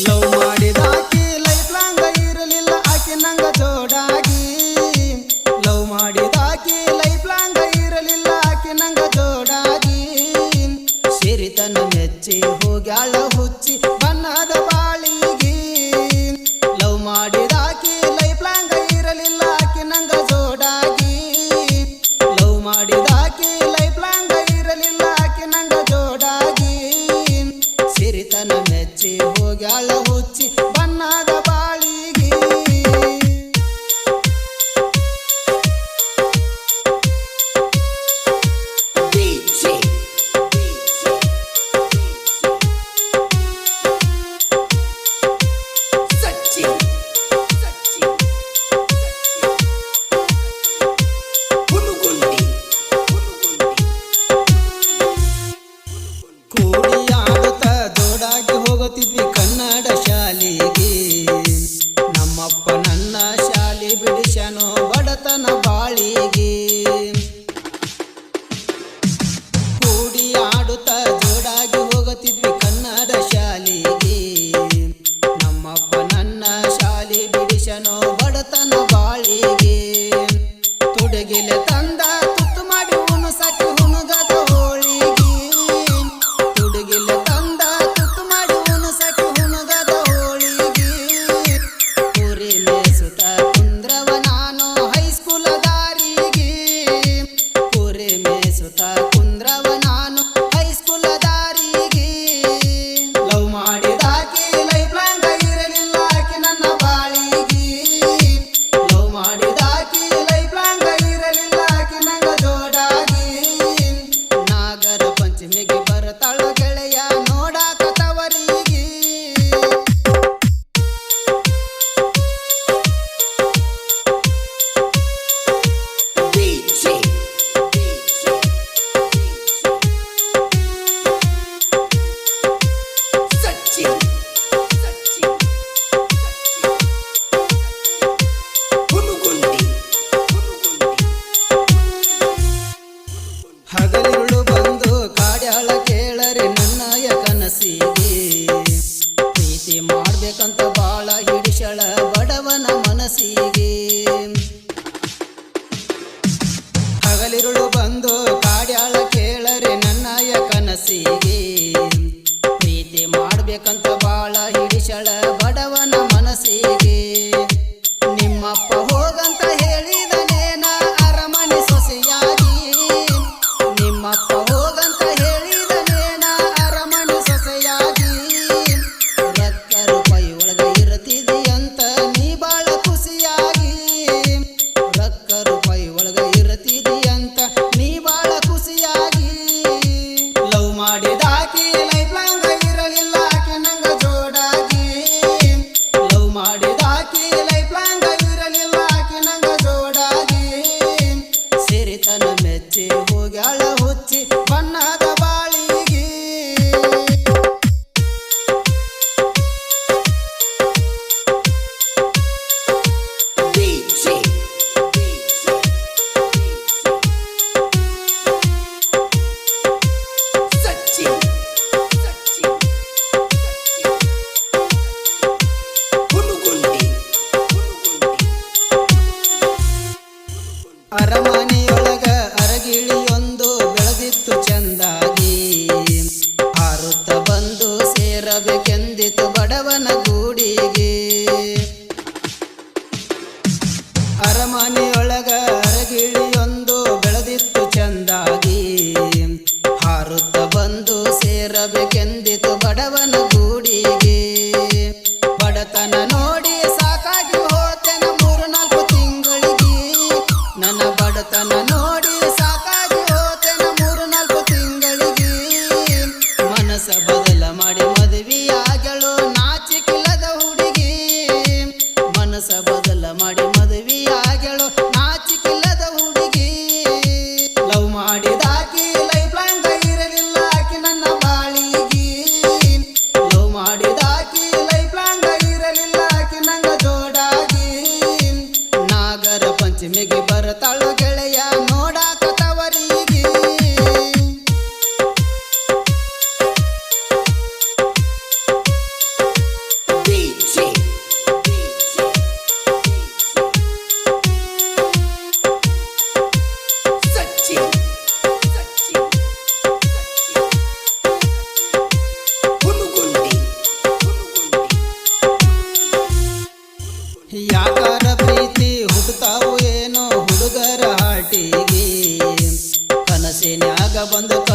love ಮಾಡಿದಾಕಿ life long ಇರಲಿಲ್ಲ ಆಕಿ ನಂಗ ಜೋಡಾಗಿ ಲವ್ ಮಾಡಿದಾಕಿ ಲೈಫ್ ಲಾಂಗ್ ಇರಲಿಲ್ಲ ಆಕಿ ನಂಗ ಜೋಡಾಗಿ ಸಿರಿತನ ಮೆಚ್ಚಿ ಹೋಗ್ಯಾಳ ಹುಚ್ಚಿ ಬಣ್ಣದ ಬಾಳಿಗೆ ಲವ್ ಮಾಡಿದಾಕಿ ಲೈಫ್ ಲಾಂಗ್ ಇರಲಿಲ್ಲ ಆಕಿ ನಂಗ ಜೋಡಾಗಿ ಲವ್ ಮಾಡಿದಾಕಿ ಲೈಫ್ ಲಾಂಗ್ ಇರಲಿಲ್ಲ ಆಕಿ ನಂಗ ಜೋಡಾಗಿ ಸಿರಿತನ ಮೆಚ್ಚಿ ಹೋಗ್ಯಾಳ ಹುಚ್ಚಿ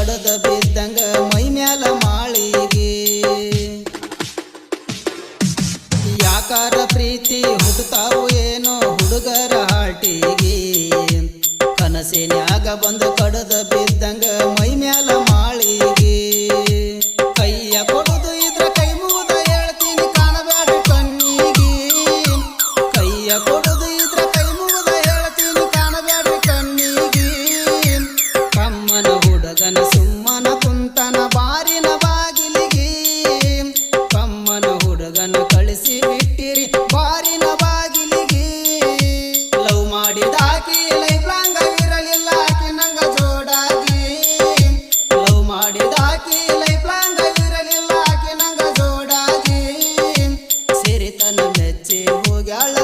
ಕಡದ ಬಿದ್ದಂಗ ಮೈ ಮ್ಯಾಲ ಮಾಳಿಗೆ ಯಾಕಾರ ಪ್ರೀತಿ ಹುಟ್ಟುತ್ತಾವು ಏನೋ ಹುಡುಗರ ಹಾಟಿಗೆ ಕನಸಿನ್ಯಾಗ ಬಂದು ಕಡದ ಬಿದ್ದಂಗ ಮೈ ಮ್ಯಾಲ ಮಾಳಿಗೆ ಕೈಯ ಕೊಡುದು ಇದ್ರ ಕೈ ಮುಗಿದ ಹೇಳ್ತೀನಿ ಕಾಣಬೇಡ ಕಣ್ಣಿಗೆ ಕೈಯ ಕೊಡುದು ಇದ್ರ ಕೈ ಮುಗಿದ ಹೇಳ್ತೀನಿ ಕಾಣಬೇಡ ಕಣ್ಣಿಗೆ ಕಮ್ಮನ ಹುಡುಗನ ಸುಮ್ಮನ ಕುಂತನ ಬಾರಿನ ಬಾಗಿಲಿಗೆ ಕಮ್ಮನ ಹುಡುಗನ ಕಳಿಸಿ ಬಿಟ್ಟಿರಿ ಬಾರಿನ ಬಾಗಿಲಿಗೆ ಲವ್ ಮಾಡಿದಾಕಿ ಲೈಫ್ ಲಾಂಗ್ ಇರಲಿಲ್ಲ ಆಕಿ ನಂಗ ಜೋಡಾಗಿ ಲವ್ ಮಾಡಿದಾಕಿ ಲೈಫ್ ಲಾಂಗ್ ಇರಲಿಲ್ಲ ಆಕಿ ನಂಗ ಜೋಡಾಗಿ ಸಿರಿತನ ಮೆಚ್ಚಿ ಹೋಗ್ಯಾಳ